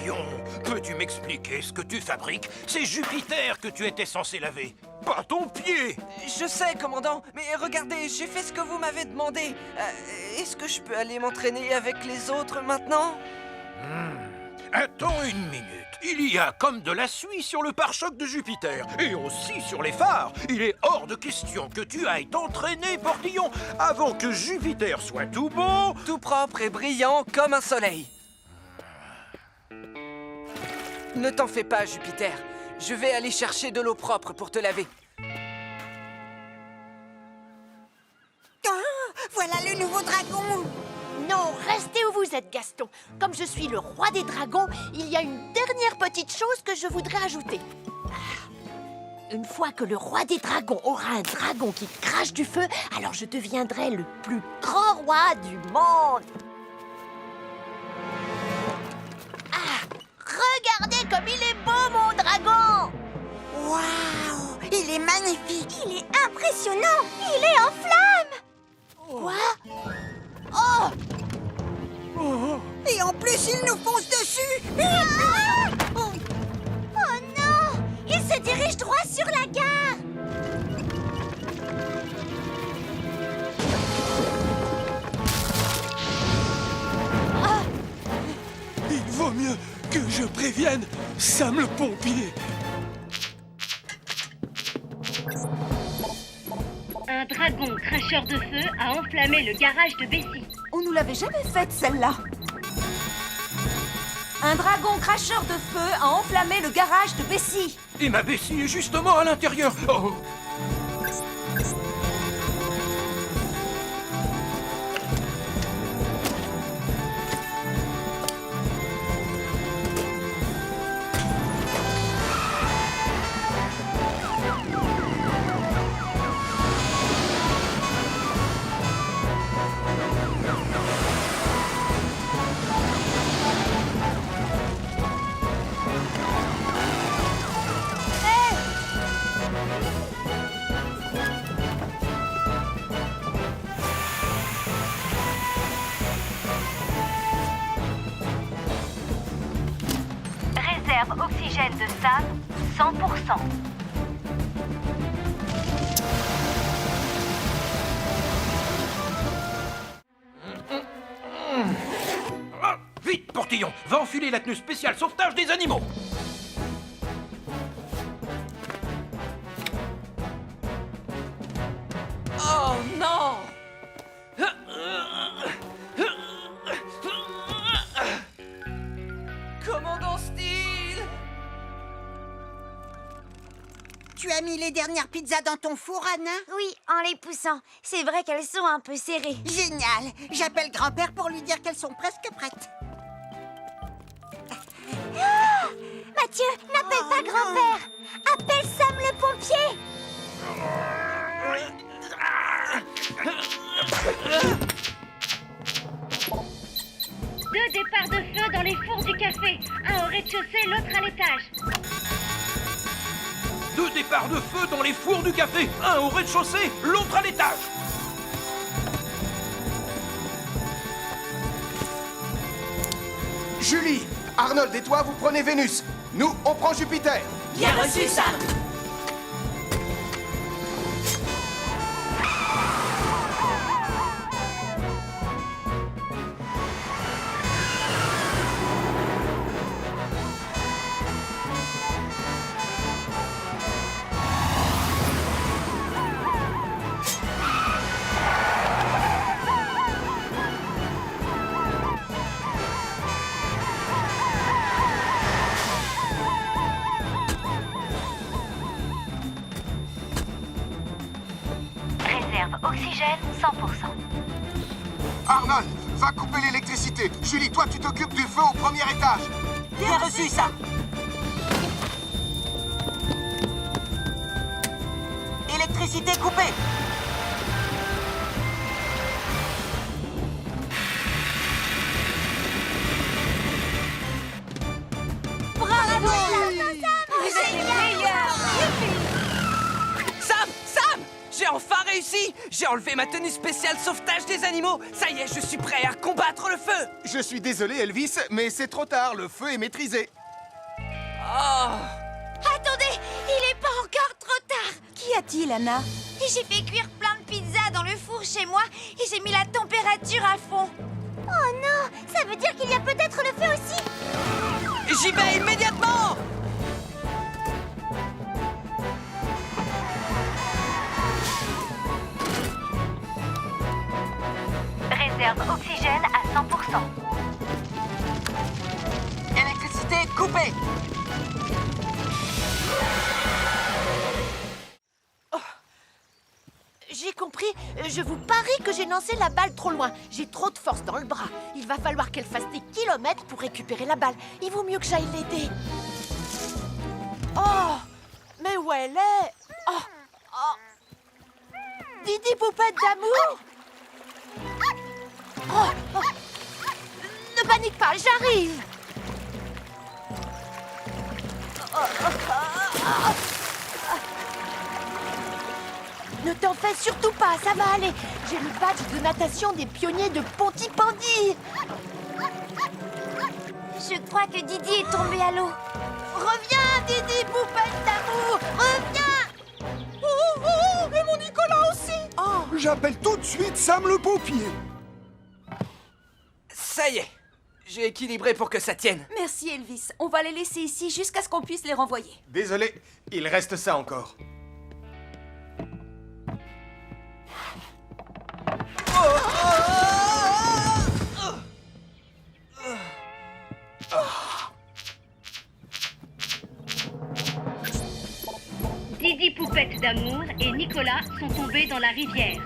Portillon, peux-tu m'expliquer ce que tu fabriques? C'est Jupiter que tu étais censé laver, pas ton pied! Je sais, commandant, mais regardez, j'ai fait ce que vous m'avez demandé. Est-ce que je peux aller m'entraîner avec les autres maintenant? Attends une minute. Il y a comme de la suie sur le pare-choc de Jupiter, et aussi sur les phares. Il est hors de question que tu ailles t'entraîner, Portillon, avant que Jupiter soit tout beau. Tout propre et brillant comme un soleil. Ne t'en fais pas, Jupiter. Je vais aller chercher de l'eau propre pour te laver. Voilà le nouveau dragon! Non, restez où vous êtes, Gaston. Comme je suis le roi des dragons, il y a une dernière petite chose que je voudrais ajouter. Une fois que le roi des dragons aura un dragon qui crache du feu, alors je deviendrai le plus grand roi du monde. Regardez comme il est beau, mon dragon! Waouh! Il est magnifique! Il est impressionnant! Il est en flammes! Quoi? Oh! Et en plus, il nous fonce dessus! Oh non! Il se dirige droit sur la gare! Il vaut mieux que je prévienne Sam le pompier. Un dragon cracheur de feu a enflammé le garage de Bessie. On nous l'avait jamais faite, celle-là. Un dragon cracheur de feu a enflammé le garage de Bessie. Et ma Bessie est justement à l'intérieur. Oh. Réserve oxygène de Sam, 100%. Ah, vite, Portillon, va enfiler la tenue spéciale sauvetage des animaux. Oh non! Commandant Steel! Tu as mis les dernières pizzas dans ton four, Anna? Oui, en les poussant. C'est vrai qu'elles sont un peu serrées. Génial! J'appelle grand-père pour lui dire qu'elles sont presque prêtes. Mathieu, n'appelle pas grand-père. Appelle Sam le pompier. Deux départs de feu dans les fours du café. Un au rez-de-chaussée, l'autre à l'étage. Deux départs de feu dans les fours du café. Un au rez-de-chaussée, l'autre à l'étage. Julie, Arnold et toi, vous prenez Vénus. Nous, on prend Jupiter. Bien reçu, Sam. Réserve oxygène, 100%. Arnold, va couper l'électricité. Julie, toi, tu t'occupes du feu au premier étage. Bien reçu, Sam. Électricité coupée. Bravo, Sam! Sam! J'ai enfin réussi! J'ai enlevé ma tenue spéciale sauvetage des animaux! Ça y est, je suis prêt à combattre le feu! Je suis désolé, Elvis, mais c'est trop tard, le feu est maîtrisé. Oh! Attendez, il est pas encore trop tard. Qu'y a-t-il, Anna? J'ai fait cuire plein de pizzas dans le four chez moi et j'ai mis la température à fond. Oh non, ça veut dire qu'il y a peut-être le feu aussi. J'y vais immédiatement! Réserve oxygène à 100%. Électricité coupée! J'ai compris, je vous parie que j'ai lancé la balle trop loin. J'ai trop de force dans le bras. Il va falloir qu'elle fasse des kilomètres pour récupérer la balle. Il vaut mieux que j'aille l'aider. Oh, mais où elle est? Oh, oh. Didi poupette d'amour. Oh, oh. Ne panique pas, j'arrive. Ne t'en fais surtout pas, ça va aller. J'ai le badge de natation des pionniers de Pontypandy. Je crois que Didi est tombé à l'eau. Reviens, Didi, poupette d'amour, reviens. Oh, et mon Nicolas aussi. Oh, J'appelle tout de suite Sam le pompier. Ça y est, j'ai équilibré pour que ça tienne. Merci, Elvis. On va les laisser ici jusqu'à ce qu'on puisse les renvoyer. Désolé, il reste ça encore. Didi Poupette d'amour et Nicolas sont tombés dans la rivière.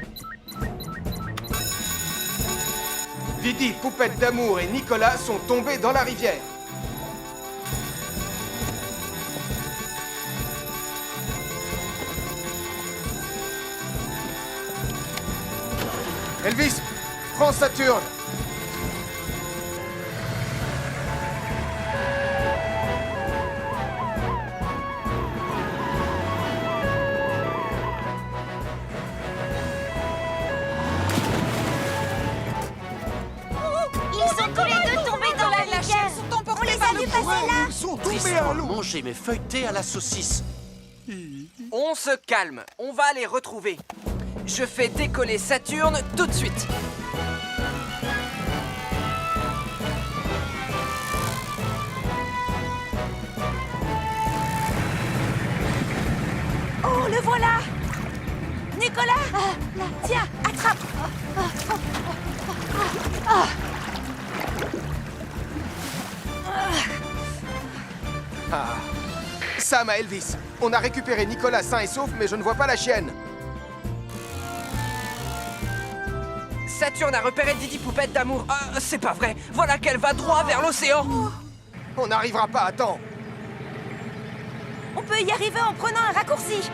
Didi, Poupette d'amour et Nicolas sont tombés dans la rivière. Elvis, prends Saturne. ils sont tous les deux tombés dans la rivière. On les a vus passer là. Ils sont tombés à l'eau. Manger mes feuilletés à la saucisse. On se calme, on va les retrouver. Je fais décoller Saturne tout de suite. Oh, le voilà! Nicolas! Tiens, attrape! Sam à Elvis. On a récupéré Nicolas sain et sauf, mais je ne vois pas la chienne. Saturne a repéré Didi Poupette d'amour. C'est pas vrai. Voilà qu'elle va droit vers l'océan. On n'arrivera pas à temps. On peut y arriver en prenant un raccourci.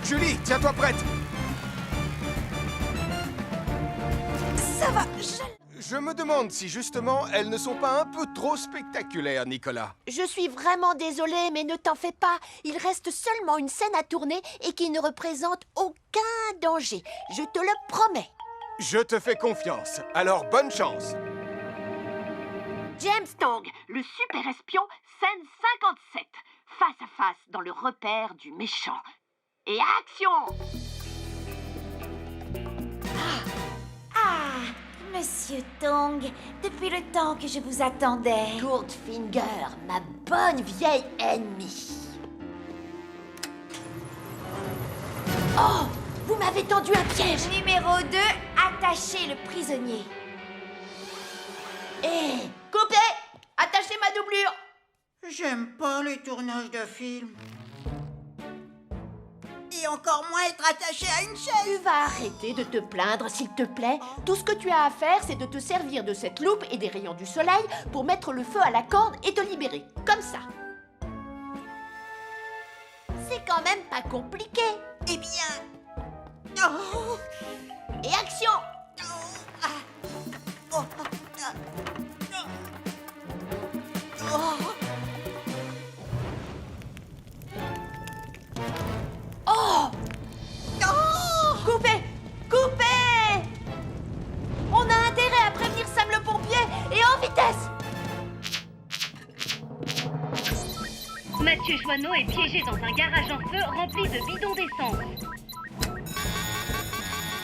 Julie, tiens-toi prête. Ça va, Je me demande si justement elles ne sont pas un peu trop spectaculaires, Nicolas. Je suis vraiment désolée, mais ne t'en fais pas. Il reste seulement une scène à tourner et qui ne représente aucun danger. Je te le promets. Je te fais confiance, alors bonne chance. James Tong, le super espion, scène 57. Face à face dans le repère du méchant. Et action! Ah, Monsieur Tong, depuis le temps que je vous attendais. Goldfinger, ma bonne vieille ennemie. Oh, vous m'avez tendu un piège. Numéro 2, attachez le prisonnier. Hé, coupez! Attachez ma doublure. J'aime pas les tournages de films. Et encore moins être attaché à une chaise. Tu vas arrêter de te plaindre, s'il te plaît. Tout ce que tu as à faire, c'est de te servir de cette loupe et des rayons du soleil pour mettre le feu à la corde et te libérer. Comme ça. C'est quand même pas compliqué. Eh bien... Oh, Et action! oh, ah, oh, ah, Oh! Coupez! Coupez! On a intérêt à prévenir Sam le pompier et en vitesse! Mathieu Joanneau est piégé dans un garage en feu rempli de bidons d'essence.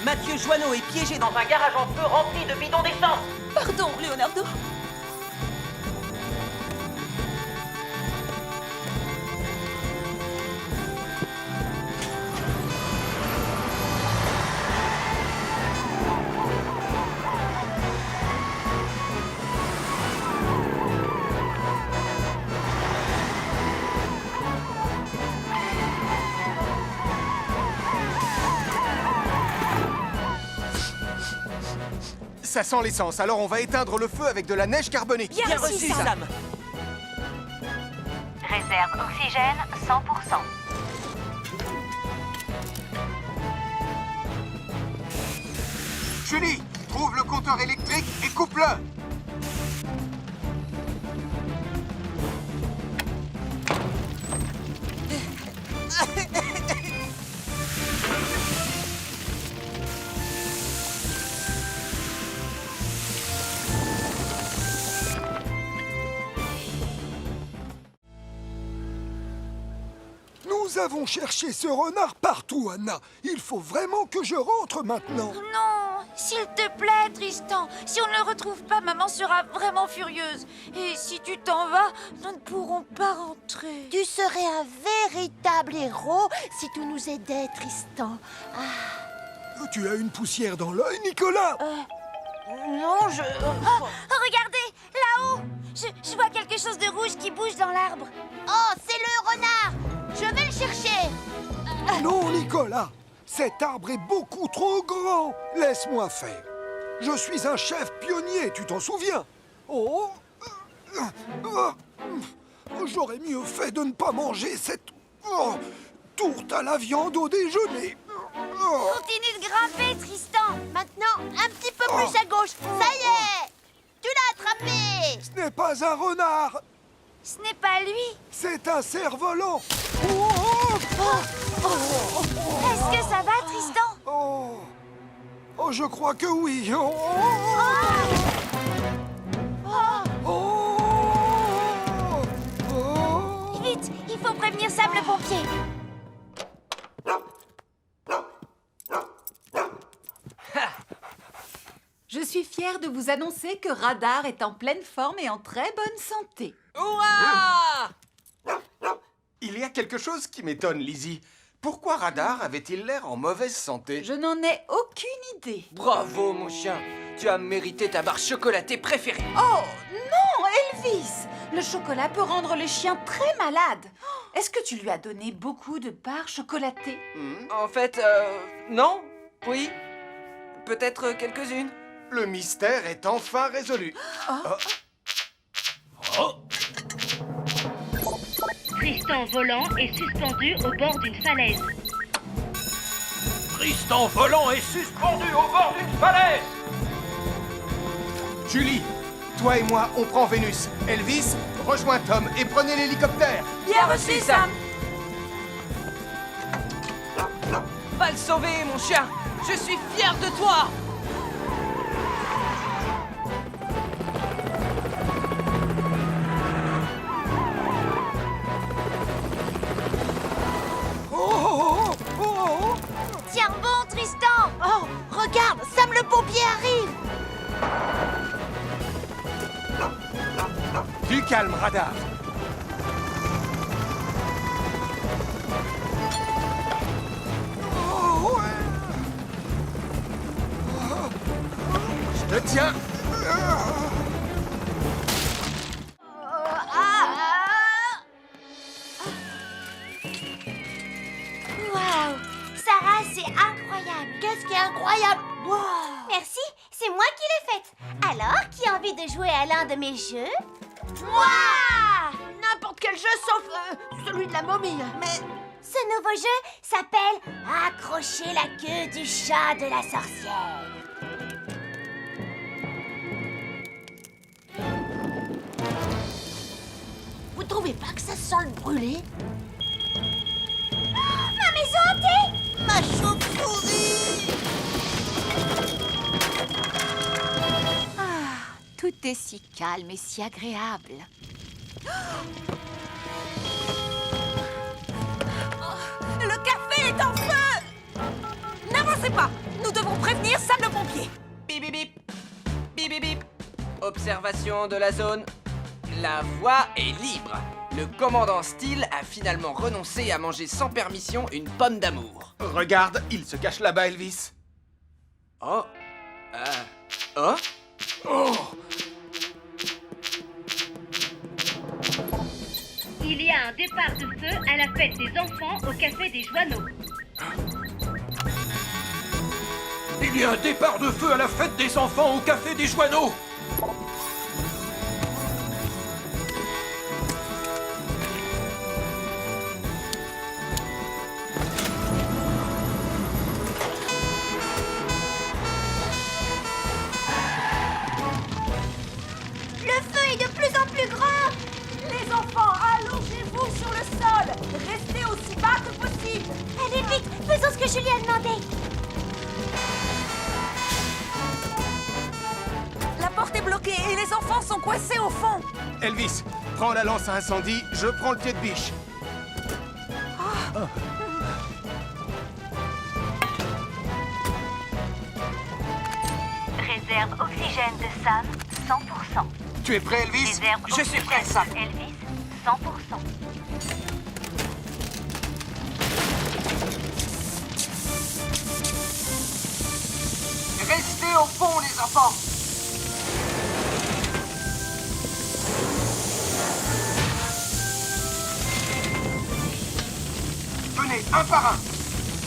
Mathieu Joanneau est piégé dans un garage en feu rempli de bidons d'essence. Pardon, Leonardo. Ça sent l'essence, alors on va éteindre le feu avec de la neige carbonique. Bien reçu, Sam. Réserve oxygène 100%. Julie, trouve le compteur électrique et coupe-le. Nous avons cherché ce renard partout, Anna. Il faut vraiment que je rentre maintenant. Non, s'il te plaît, Tristan. Si on ne le retrouve pas, maman sera vraiment furieuse. Et si tu t'en vas, nous ne pourrons pas rentrer. Tu serais un véritable héros si tu nous aidais, Tristan. Tu as une poussière dans l'œil, Nicolas? Non, je... Oh, regardez, là-haut. Je vois quelque chose de rouge qui bouge dans l'arbre. Oh, c'est le renard! Je vais le chercher! Non, Nicolas. Cet arbre est beaucoup trop grand. Laisse-moi faire. Je suis un chef pionnier, tu t'en souviens? Oh, j'aurais mieux fait de ne pas manger cette tourte à la viande au déjeuner. Continue de grimper, Tristan. Maintenant, un petit peu plus à gauche. Ça y est! Tu l'as attrapé! Ce n'est pas un renard, Ce n'est pas lui. c'est un cerf-volant. Est-ce que ça va, Tristan? Oh, je crois que oui. Vite, il faut prévenir Sam le pompier. Je suis fière de vous annoncer que Radar est en pleine forme et en très bonne santé. Hurrah! Il y a quelque chose qui m'étonne, Lizzie. Pourquoi Radar avait-il l'air en mauvaise santé? Je n'en ai aucune idée. Bravo, mon chien. Tu as mérité ta barre chocolatée préférée. Oh, non, Elvis! Le chocolat peut rendre les chiens très malades. Est-ce que tu lui as donné beaucoup de barres chocolatées? En fait, non? Oui? Peut-être quelques-unes. Le mystère est enfin résolu. Tristan volant est suspendu au bord d'une falaise. Tristan volant est suspendu au bord d'une falaise! Julie, toi et moi, on prend Vénus. Elvis, rejoins Tom et prenez l'hélicoptère. Bien reçu, Sam. Va le sauver, mon chien. Je suis fier de toi. Tiens bon, Tristan. Oh, regarde, Sam le pompier arrive! Du calme, Radar. Je te tiens. Waouh, Sarah, c'est incroyable. Qu'est-ce qui est incroyable? Wow. Merci, c'est moi qui l'ai faite. Alors, qui a envie de jouer à l'un de mes jeux? Moi! N'importe quel jeu sauf celui de la momie. Mais ce nouveau jeu s'appelle Accrocher la queue du chat de la sorcière. trouvez pas que ça sent le brûlé? Ma maison hantée! Ma chauve-souris! Tout est si calme et si agréable. Le café est en feu! N'avancez pas! Nous devons prévenir Sam le pompier! Bip bip bip! Bip bip bip! Observation de la zone. La voie est libre. Le commandant Steele a finalement renoncé à manger sans permission une pomme d'amour. Regarde, il se cache là-bas, Elvis. Oh. Oh? Oh! Il y a un départ de feu à la fête des enfants au Café des Joanneaux. Il y a un départ de feu à la fête des enfants au Café des Joanneaux. Le feu est de plus en plus grand! Les enfants, allongez-vous sur le sol. Restez aussi bas que possible. Allez vite, faisons ce que Julie a demandé. La porte est bloquée et les enfants sont coincés au fond. Elvis, prends la lance à incendie, je prends le pied de biche. Réserve oxygène de Sam, 100%. Tu es prêt, Elvis? Réserve Je suis prêt, oxygène Sam. de Elvis, 100%. Restez au fond, les enfants. Venez, un par un.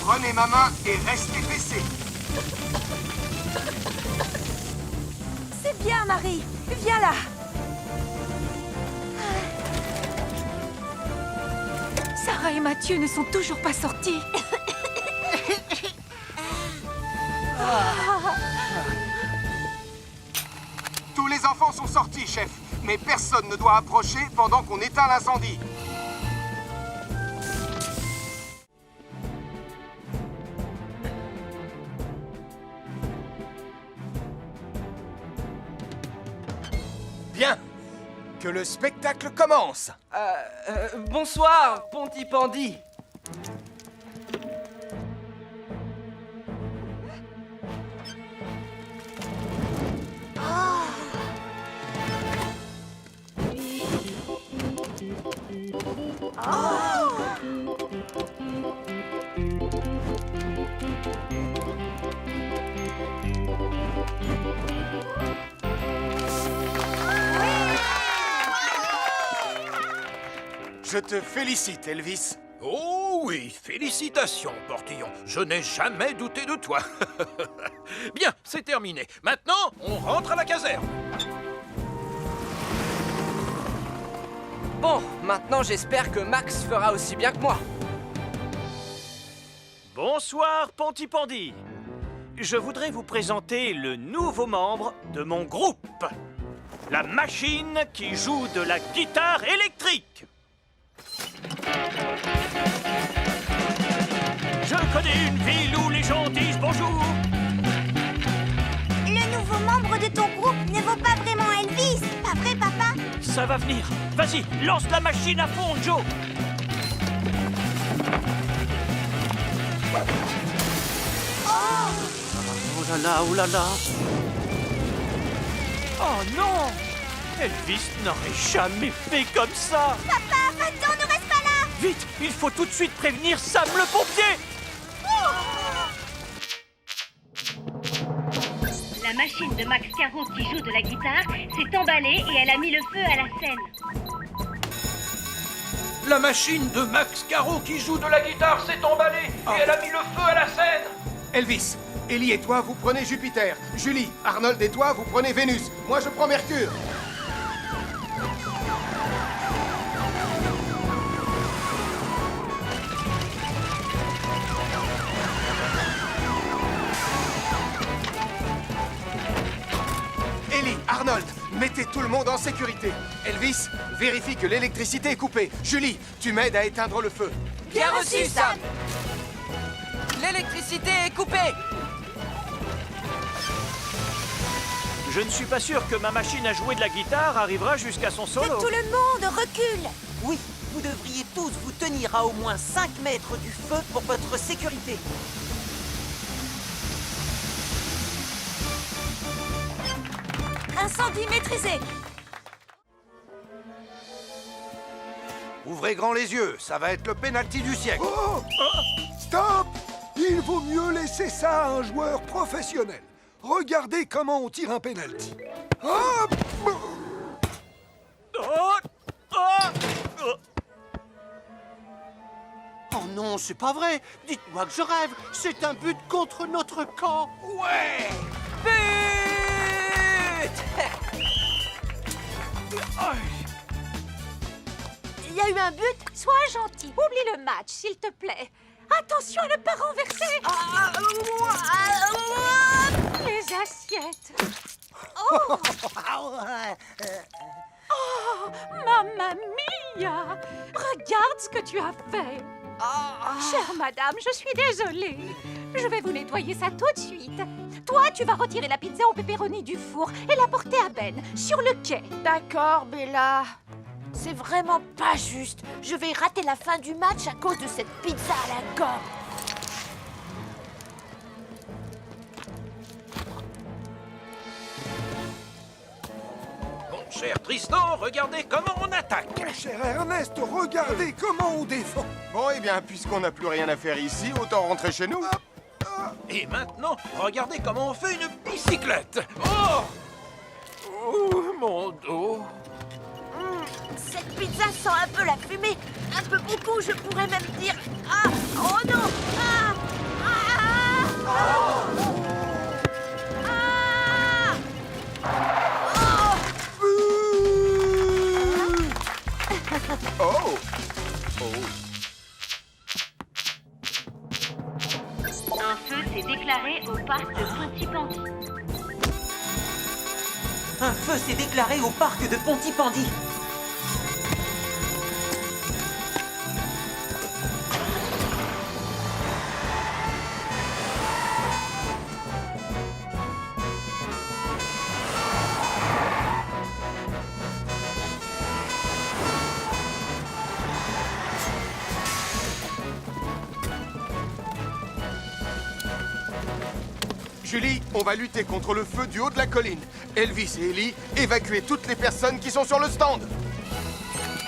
Prenez ma main et restez baissés. C'est bien, Marie. Viens là. Sarah et Mathieu ne sont toujours pas sortis. Tous les enfants sont sortis, chef. Mais personne ne doit approcher pendant qu'on éteint l'incendie. Bien. Que le spectacle commence. Bonsoir, Pontypandy. Je te félicite, Elvis. Oh oui, félicitations, Portillon. Je n'ai jamais douté de toi. Bien, c'est terminé. Maintenant, on rentre à la caserne. Bon, maintenant j'espère que Max fera aussi bien que moi. Bonsoir, Pontypandy. Je voudrais vous présenter le nouveau membre de mon groupe. La machine qui joue de la guitare électrique. Je connais une ville où les gens disent bonjour. Le nouveau membre de ton groupe ne vaut pas vraiment Elvis, pas vrai, papa? Ça va venir. Vas-y, lance la machine à fond, Joe. Oh là là, oh là là. Oh non! Elvis n'aurait jamais fait comme ça. Papa, attends, ne reste pas là! Vite, il faut tout de suite prévenir Sam le pompier. La machine de Max Caro qui joue de la guitare s'est emballée et elle a mis le feu à la scène. La machine de Max Caro qui joue de la guitare s'est emballée et elle a mis le feu à la scène. Elvis, Ellie et toi, vous prenez Jupiter. Julie, Arnold et toi, vous prenez Vénus. Moi, je prends Mercure. Ellie, Arnold, mettez tout le monde en sécurité. Elvis, vérifie que l'électricité est coupée. Julie, tu m'aides à éteindre le feu. Bien reçu, Sam. L'électricité est coupée. Je ne suis pas sûr que ma machine à jouer de la guitare arrivera jusqu'à son Que solo. tout le monde recule. Oui, vous devriez tous vous tenir à au moins 5 mètres du feu pour votre sécurité. Incendie maîtrisé. Ouvrez grand les yeux, ça va être le pénalty du siècle. Oh! Stop! Il vaut mieux laisser ça à un joueur professionnel. Regardez comment on tire un penalty. Hop! Oh non, c'est pas vrai. Dites-moi que je rêve. C'est un but contre notre camp. Ouais! Il y a eu un but. Sois gentil, oublie le match, s'il te plaît. Attention à ne pas renverser les assiettes. Oh, mamma mia! Regarde ce que tu as fait. Chère madame, je suis désolée. Je vais vous nettoyer ça tout de suite. Toi, tu vas retirer la pizza au pepperoni du four et la porter à Ben, sur le quai. D'accord, Bella. C'est vraiment pas juste. Je vais rater la fin du match à cause de cette pizza à la gomme. Mon cher Tristan, regardez comment on attaque. Mon cher Ernest, regardez comment on défend. Bon, eh bien, puisqu'on n'a plus rien à faire ici, autant rentrer chez nous. Et maintenant, regardez comment on fait une bicyclette. Oh! Oh, mon dos. Cette pizza sent un peu la fumée. Un peu beaucoup, je pourrais même dire... Ah! Oh non! Ah! Ah! Ah! Oh! Un feu s'est déclaré au parc de Pontypandy. Un feu s'est déclaré au parc de Pontypandy. Julie, on va lutter contre le feu du haut de la colline. Elvis et Ellie, évacuez toutes les personnes qui sont sur le stand.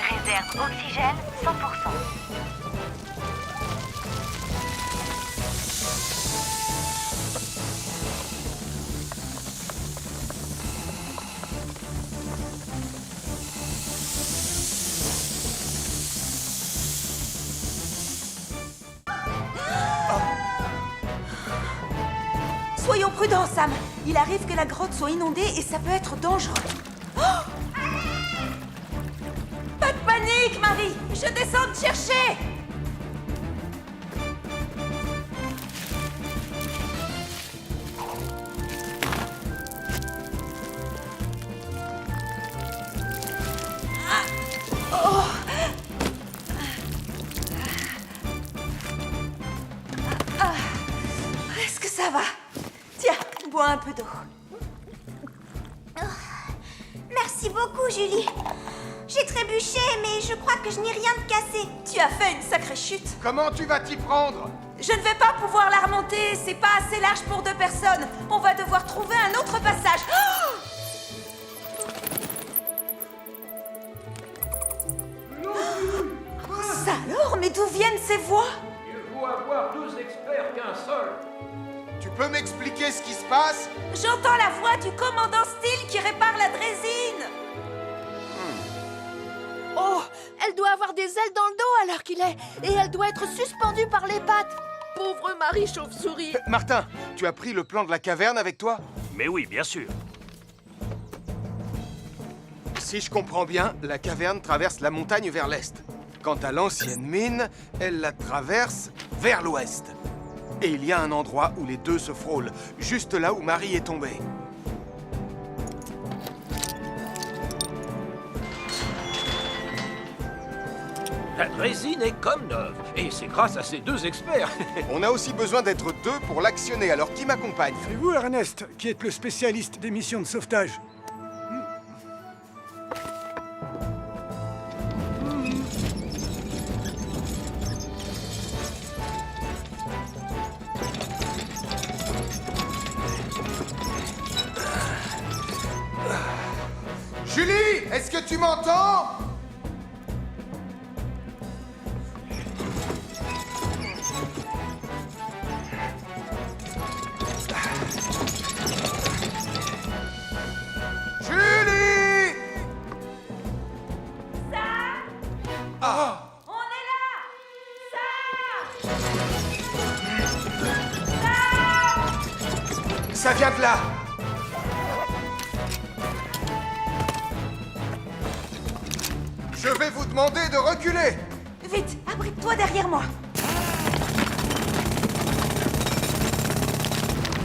Réserve oxygène 100%. Soyons prudents, Sam. Il arrive que la grotte soit inondée et ça peut être dangereux. Oh! Pas de panique, Marie. Je descends te chercher. Est-ce que ça va? Tiens, bois un peu d'eau. Merci beaucoup, Julie. J'ai trébuché, mais je crois que je n'ai rien de cassé. Tu as fait une sacrée chute. Comment tu vas t'y prendre? Je ne vais pas pouvoir la remonter. C'est pas assez large pour 2 personnes. On va devoir trouver un autre passage. Oh! Ça alors? Mais d'où viennent ces voix? Mieux vaut avoir 2 experts qu'un seul. Tu peux m'expliquer ce qui se passe? J'entends la voix du commandant Steele qui répare la drésine. Oh, elle doit avoir des ailes dans le dos alors qu'il est... Et elle doit être suspendue par les pattes. Pauvre Marie Chauve-souris. Martin, tu as pris le plan de la caverne avec toi? Mais oui, bien sûr. Si je comprends bien, la caverne traverse la montagne vers l'est. Quant à l'ancienne mine, elle la traverse vers l'ouest. Et il y a un endroit où les deux se frôlent, juste là où Marie est tombée. La draisine est comme neuve. Et c'est grâce à ces deux experts. On a aussi besoin d'être deux pour l'actionner, alors qui m'accompagne? C'est vous, Ernest, qui êtes le spécialiste des missions de sauvetage. Julie, est-ce que tu m'entends? Julie! Ah! On est là! Ça vient de là! Je vais vous demander de reculer! Vite, abrite-toi derrière moi.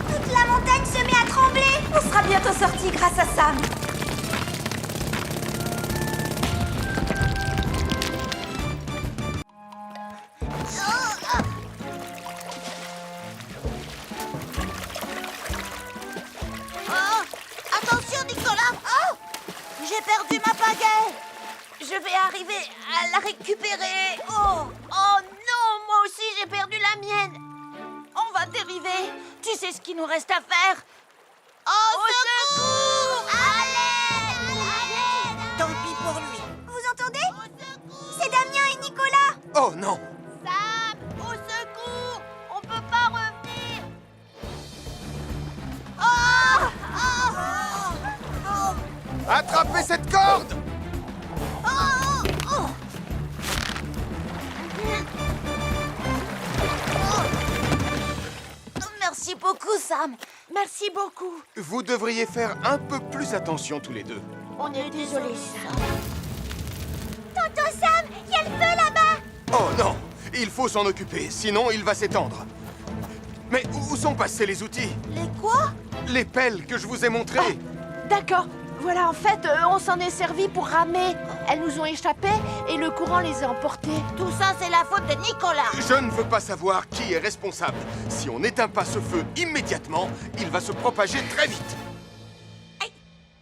Toute la montagne se met à trembler. On sera bientôt sortis grâce à Sam. Oh, attention, Nicolas. Oh, j'ai perdu ma pagaie. Je vais arriver à la récupérer. Oh, oh non, moi aussi j'ai perdu la mienne. On va dériver. Tu sais ce qu'il nous reste à faire? Au secours! Allez! Tant pis pour lui. Vous entendez? C'est Damien et Nicolas. Oh non! Sam, au secours! On peut pas revenir. Oh! Oh! Oh! Attrapez cette corde! Oh! Oh! Merci beaucoup, Sam. Merci beaucoup. Vous devriez faire un peu plus attention tous les deux. On est désolé, Sam. Tonton Sam, il y a le feu là-bas. Oh non! Il faut s'en occuper, sinon il va s'étendre. Mais où sont passés les outils? Les quoi? Les pelles que je vous ai montrées? D'accord. Voilà, en fait, on s'en est servi pour ramer. Elles nous ont échappé et le courant les a emportées. Tout ça, c'est la faute de Nicolas. Je ne veux pas savoir qui est responsable. Si on n'éteint pas ce feu immédiatement, il va se propager très vite.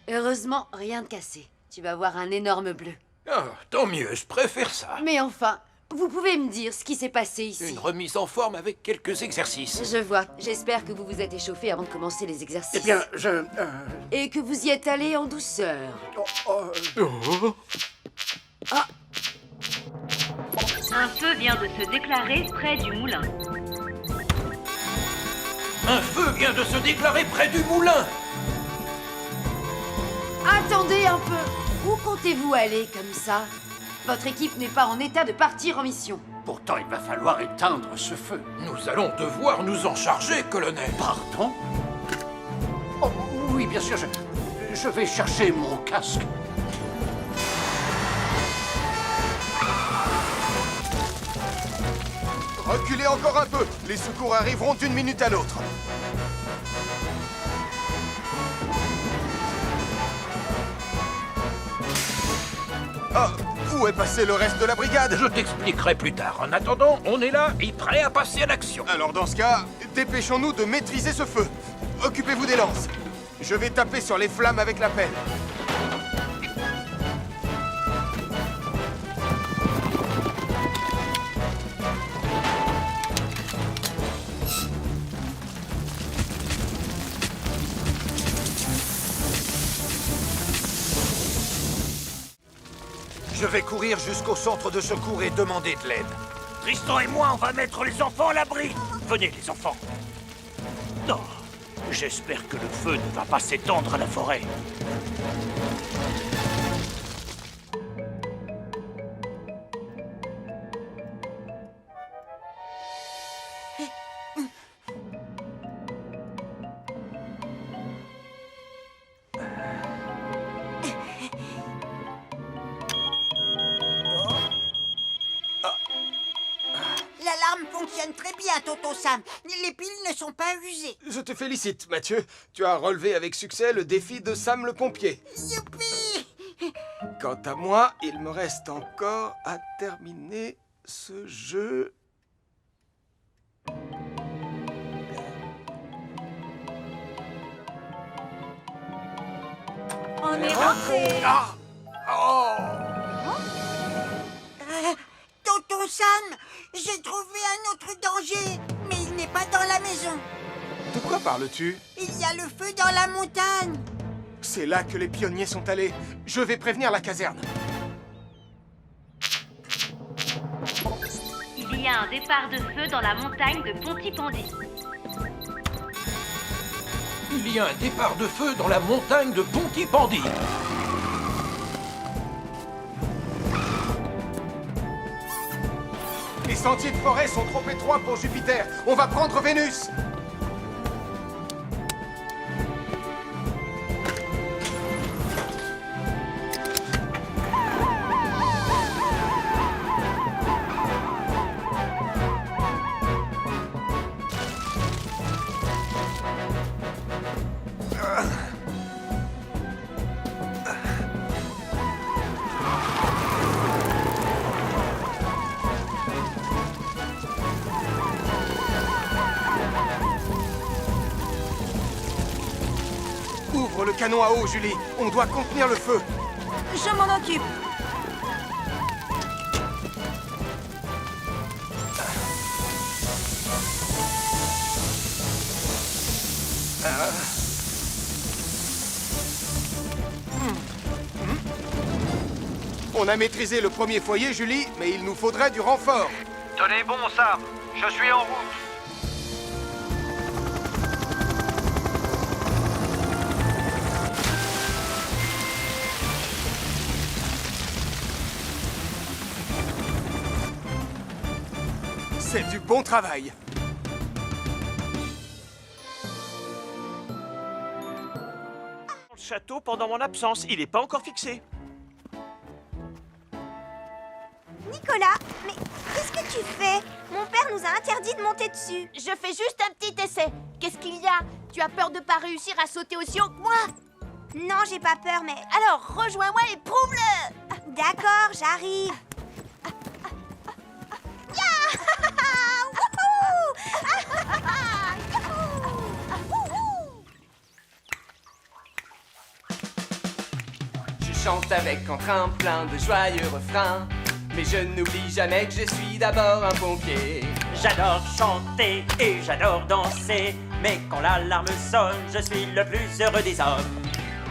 Heureusement, rien de cassé. Tu vas voir un énorme bleu. Ah, tant mieux, je préfère ça. Mais enfin, vous pouvez me dire ce qui s'est passé ici? Une remise en forme avec quelques exercices. Je vois. J'espère que vous vous êtes échauffé avant de commencer les exercices. Eh bien, Et que vous y êtes allé en douceur. Un feu vient de se déclarer près du moulin. Un feu vient de se déclarer près du moulin. Attendez un peu. Où comptez-vous aller comme ça? Votre équipe n'est pas en état de partir en mission. Pourtant, il va falloir éteindre ce feu. Nous allons devoir nous en charger, colonel. Pardon? Oh, oui, bien sûr, je vais chercher mon casque. Reculez encore un peu. Les secours arriveront d'une minute à l'autre. Ah, où est passé le reste de la brigade? Je t'expliquerai plus tard. En attendant, on est là et prêt à passer à l'action. Alors dans ce cas, dépêchons-nous de maîtriser ce feu. Occupez-vous des lances. Je vais taper sur les flammes avec la pelle. Je vais courir jusqu'au centre de secours et demander de l'aide. Tristan et moi, on va mettre les enfants à l'abri. Venez, les enfants. Non, j'espère que le feu ne va pas s'étendre à la forêt. L'alarme fonctionne très bien, Tonton Sam. Les piles ne sont pas usées. Je te félicite, Mathieu. Tu as relevé avec succès le défi de Sam le pompier. Youpi! Quant à moi, il me reste encore à terminer ce jeu. On est rentré. Ah! Oh! Tonton Sam, j'ai trouvé un autre danger, mais il n'est pas dans la maison. De quoi parles-tu? Il y a le feu dans la montagne. C'est là que les pionniers sont allés. Je vais prévenir la caserne. Il y a un départ de feu dans la montagne de Pontypandy. Il y a un départ de feu dans la montagne de Pontypandy. Les sentiers de forêt sont trop étroits pour Jupiter. On va prendre Vénus. Ouvre le canon à eau, Julie. On doit contenir le feu. Je m'en occupe. On a maîtrisé le premier foyer, Julie, mais il nous faudrait du renfort. Tenez bon, Sam. Je suis en route. C'est du bon travail. Le château pendant mon absence, il n'est pas encore fixé. Nicolas, mais qu'est-ce que tu fais? Mon père nous a interdit de monter dessus. Je fais juste un petit essai. Qu'est-ce qu'il y a? Tu as peur de pas réussir à sauter aussi haut que moi? Non, j'ai pas peur, mais... Alors, rejoins-moi et prouve-le! D'accord, j'arrive. Je chante avec entrain plein de joyeux refrains, mais je n'oublie jamais que je suis d'abord un pompier. J'adore chanter et j'adore danser, mais quand l'alarme sonne, je suis le plus heureux des hommes.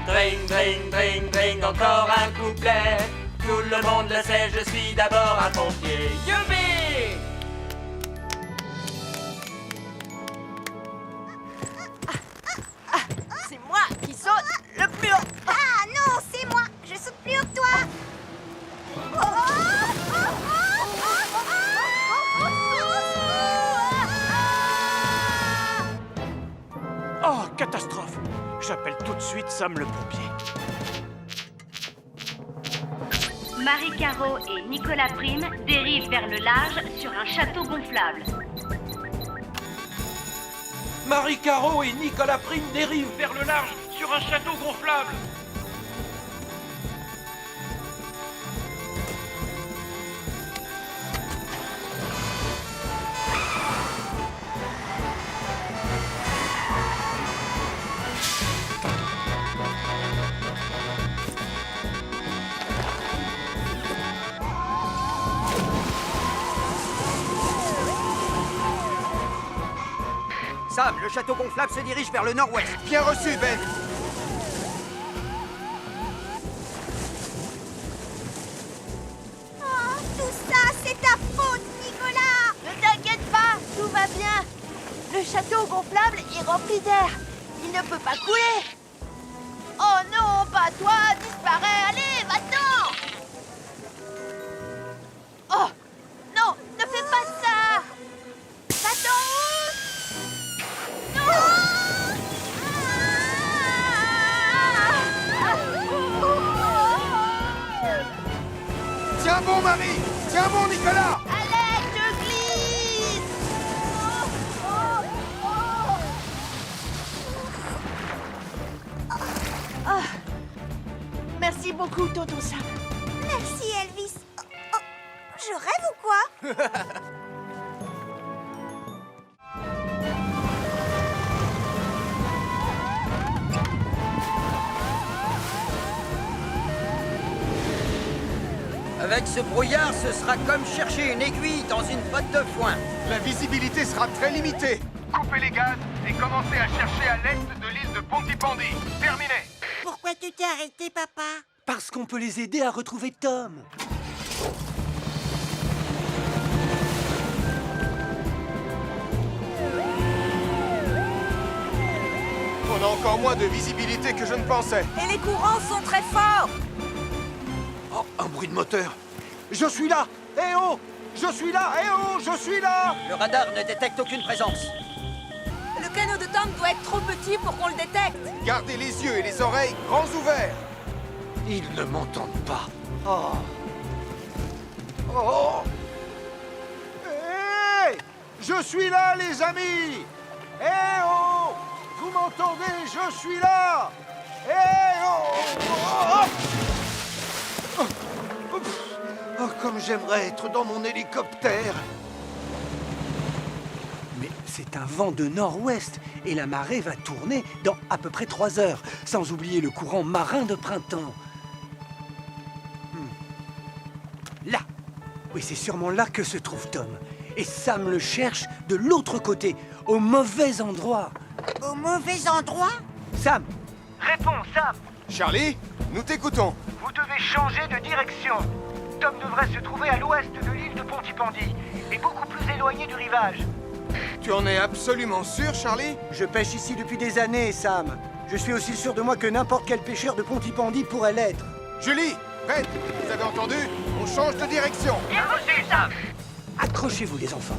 Dring, dring, dring, dring, encore un couplet. Tout le monde le sait, je suis d'abord un pompier. Youpi! C'est moi qui saute le plus haut! Ah non, c'est moi. Je saute plus haut que toi. Oh, catastrophe! J'appelle tout de suite Sam le pompier. Marie Caro et Nicolas Prime dérivent vers le large sur un château gonflable. Marie Caro et Nicolas Prime dérivent vers le large sur un château gonflable. Sam, le château gonflable se dirige vers le nord-ouest. Bien reçu, Ben. Oh, tout ça, c'est ta faute, Nicolas. Ne t'inquiète pas, tout va bien. Le château gonflable est rempli d'air. Il ne peut pas couler. Oh non, pas toi, disparais, allez, va-t'en. Oh, non, ne fais pas ça. Va-t'en. Tiens bon, Marie. Tiens bon, Nicolas. Allez, je glisse. Ah. Merci Merci beaucoup, tonton Sam. Merci, Elvis. Oh, je rêve ou quoi? Avec ce brouillard, ce sera comme chercher une aiguille dans une botte de foin. La visibilité sera très limitée. Coupez les gaz et commencez à chercher à l'est de l'île de Pontypandy. Terminé. Pourquoi tu t'es arrêté, papa? Parce qu'on peut les aider à retrouver Tom. On a encore moins de visibilité que je ne pensais. Et les courants sont très forts. Oh, un bruit de moteur. Je suis là. Eh oh! Je suis là. Eh oh! Je suis là. Le radar ne détecte aucune présence. Le canot de Tom doit être trop petit pour qu'on le détecte. Gardez les yeux et les oreilles grands ouverts. Ils ne m'entendent pas. Oh. Oh. Hé! Je suis là, les amis. Eh oh! Vous m'entendez? Je suis là. Eh oh! Oh! Oh! Oh, comme j'aimerais être dans mon hélicoptère. Mais c'est un vent de nord-ouest et la marée va tourner dans à peu près 3 heures, sans oublier le courant marin de printemps. Là! Oui, c'est sûrement là que se trouve Tom. Et Sam le cherche de l'autre côté, au mauvais endroit. Au mauvais endroit? Sam! Réponds, Sam. Charlie, nous t'écoutons. Vous devez changer de direction. Tom devrait se trouver à l'ouest de l'île de Pontypandy et beaucoup plus éloigné du rivage. Tu en es absolument sûr, Charlie? Je pêche ici depuis des années, Sam. Je suis aussi sûr de moi que n'importe quel pêcheur de Pontypandy pourrait l'être. Julie, Red, vous avez entendu? On change de direction. Bien reçu, Sam. Accrochez-vous, les enfants.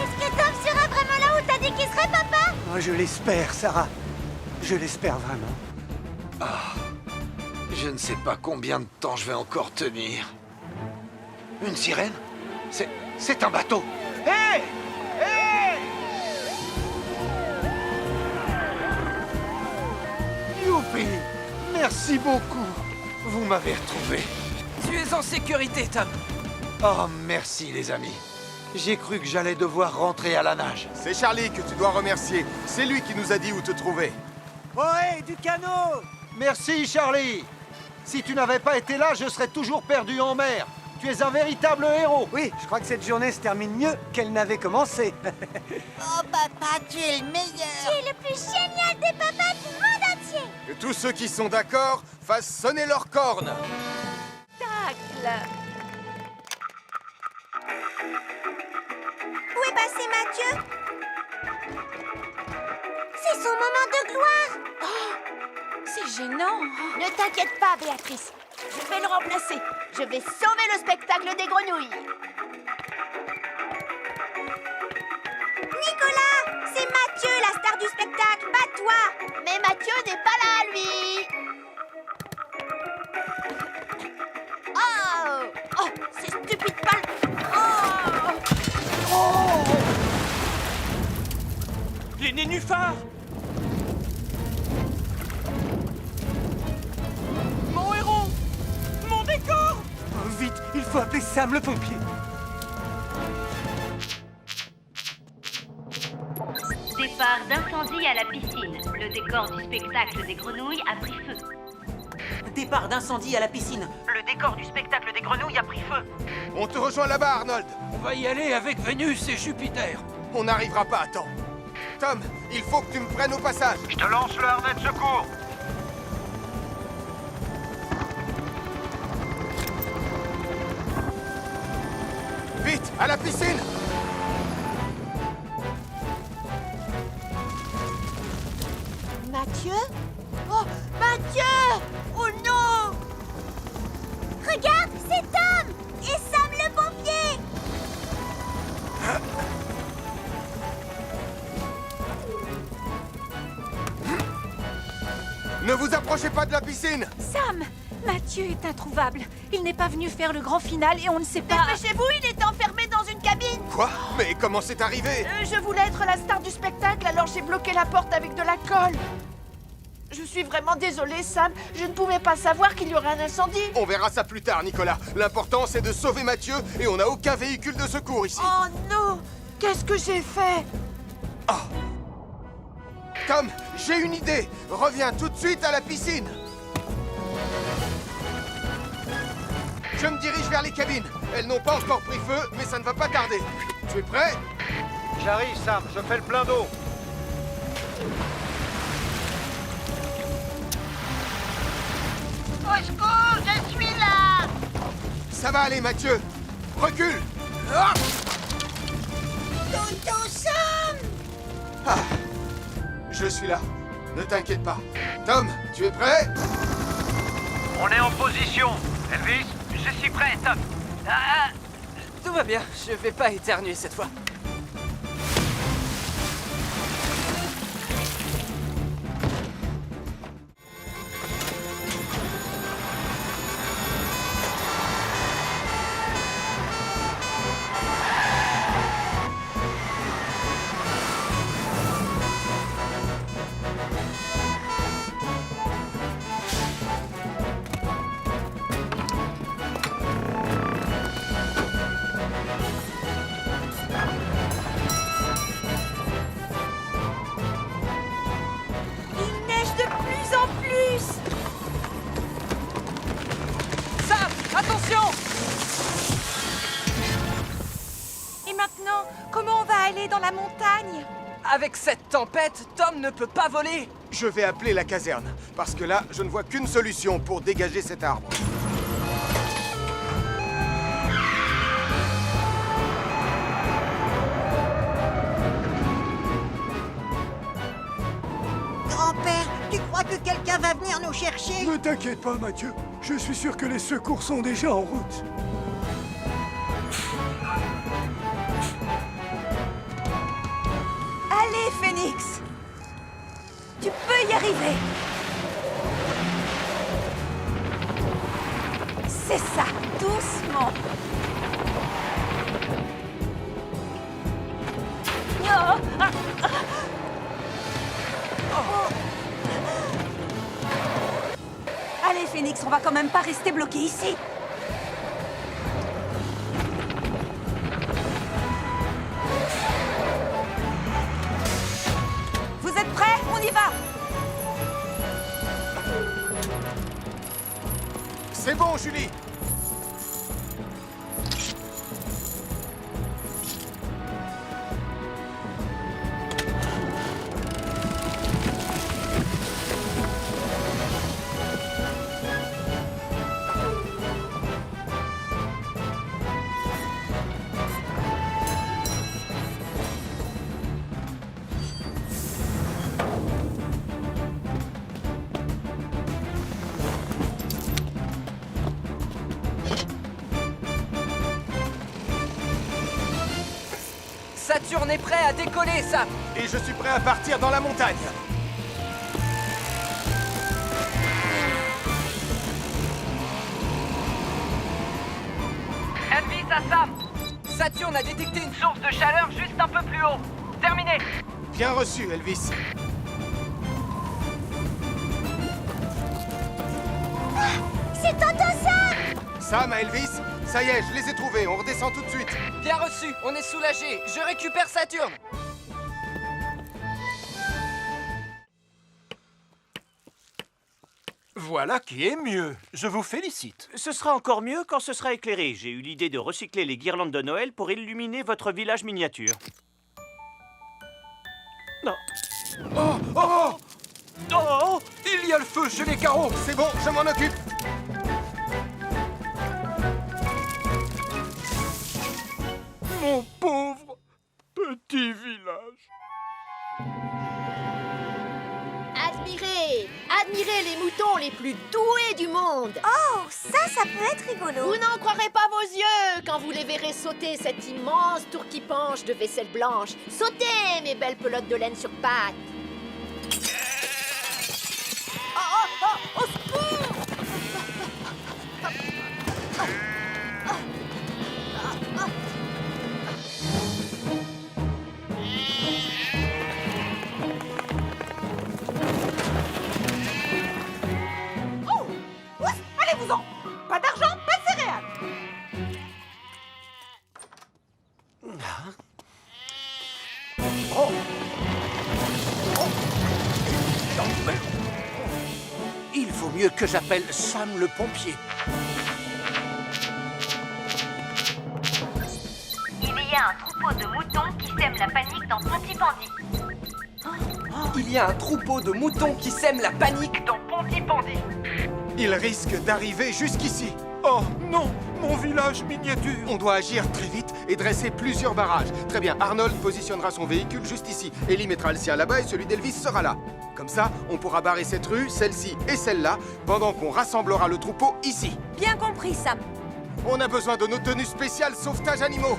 Est-ce que Tom sera vraiment là où t'as dit qu'il serait, papa? Oh, je l'espère, Sarah. Je l'espère vraiment. Ah, je ne sais pas combien de temps je vais encore tenir. Une sirène? C'est un bateau. Hé! Hé! Youpi! Merci beaucoup. Vous m'avez retrouvé. Tu es en sécurité, Tom. Oh, merci les amis. J'ai cru que j'allais devoir rentrer à la nage. C'est Charlie que tu dois remercier. C'est lui qui nous a dit où te trouver. Ohé, du canot! Merci Charlie. Si tu n'avais pas été là, je serais toujours perdu en mer. Tu es un véritable héros. Oui, je crois que cette journée se termine mieux qu'elle n'avait commencé. Oh, papa, tu es le meilleur. Tu es le plus génial des papas du monde entier. Que tous ceux qui sont d'accord fassent sonner leurs cornes. Tacle. Où est passé Mathieu? C'est son moment de gloire. C'est gênant. Ne t'inquiète pas, Béatrice. Je vais le remplacer. Je vais sauver le spectacle des grenouilles. Nicolas, c'est Mathieu, la star du spectacle, pas toi. Mais Mathieu n'est pas là, lui. Oh! Oh, ces stupides balles. Oh! Les nénuphars! Mon héros! Mon décor! Oh, vite, il faut appeler Sam le pompier. Départ d'incendie à la piscine. Le décor du spectacle des grenouilles a pris feu. Départ d'incendie à la piscine. Le décor du spectacle des grenouilles a pris feu. On te rejoint là-bas, Arnold. On va y aller avec Vénus et Jupiter. On n'arrivera pas à temps. Tom, il faut que tu me prennes au passage. Je te lance le harnais de secours. Vite, à la piscine. Mathieu? Oh, Mathieu! Oh non! Regarde, c'est Tom! Et Sam le pompier! Ne vous approchez pas de la piscine. Sam, Mathieu est introuvable. Il n'est pas venu faire le grand final et on ne sait pas... Dépêchez-vous, il est enfermé dans une cabine. Quoi? Mais comment c'est arrivé? Je voulais être la star du spectacle, alors j'ai bloqué la porte avec de la colle. Je suis vraiment désolée, Sam. Je ne pouvais pas savoir qu'il y aurait un incendie. On verra ça plus tard, Nicolas. L'important, c'est de sauver Mathieu et on n'a aucun véhicule de secours ici. Oh non! Qu'est-ce que j'ai fait? Tom, j'ai une idée. Reviens tout de suite à la piscine. Je me dirige vers les cabines. Elles n'ont pas encore pris feu, mais ça ne va pas tarder. Tu es prêt? J'arrive, Sam, je fais le plein d'eau. Au secours, je suis là! Ça va aller, Mathieu. Recule. Ah! Tonton Sam! Ah. Je suis là. Ne t'inquiète pas. Tom, tu es prêt? On est en position. Elvis, je suis prêt, Tom. Tout va bien, je vais pas éternuer cette fois. Il neige de plus en plus. Sam, attention! Et maintenant, comment on va aller dans la montagne? Avec cette tempête, Tom ne peut pas voler. Je vais appeler la caserne, parce que là, je ne vois qu'une solution pour dégager cet arbre. Grand-père, tu crois que quelqu'un va venir nous chercher? Ne t'inquiète pas, Mathieu. Je suis sûr que les secours sont déjà en route. Allez, Phoenix. Tu peux y arriver. C'est ça, doucement. Oh, ah, ah. Oh. Allez, Phoenix, on va quand même pas rester bloqué ici. Vous êtes prêts? On y va! C'est bon, Julie. Saturne est prêt à décoller, Sam. Et je suis prêt à partir dans la montagne. Elvis à Sam. Saturne a détecté une Source de chaleur juste un peu plus haut. Terminé. Bien reçu, Elvis. C'est Tonton Sam! Sam à Elvis, ça y est, je les ai trouvés. On redescend tout de suite. Bien reçu, on est soulagé. Je récupère Saturne. Voilà qui est mieux. Je vous félicite. Ce sera encore mieux quand ce sera éclairé. J'ai eu l'idée de recycler les guirlandes de Noël pour illuminer votre village miniature. Non. Oh, oh, oh, oh, il y a le feu chez les carreaux. C'est bon, je m'en occupe. Mon pauvre petit village. Admirez les moutons les plus doués du monde. Oh, ça peut être rigolo. Vous n'en croirez pas vos yeux quand vous les verrez sauter cette immense tour qui penche de vaisselle blanche. Sautez, mes belles pelotes de laine sur pattes. Au secours! mieux que j'appelle Sam le pompier. Il y a un troupeau de moutons qui sème la panique dans Pontypandy. Il y a un troupeau de moutons qui sème la panique dans Pontypandy. Il risque d'arriver jusqu'ici. Oh non, mon village miniature. On doit agir très vite et dresser plusieurs barrages. Très bien, Arnold positionnera son véhicule juste ici. Ellie mettra le sien là-bas et celui d'Elvis sera là. Comme ça, on pourra barrer cette rue, celle-ci et celle-là, pendant qu'on rassemblera le troupeau ici. Bien compris, Sam. On a besoin de nos tenues spéciales sauvetage animaux.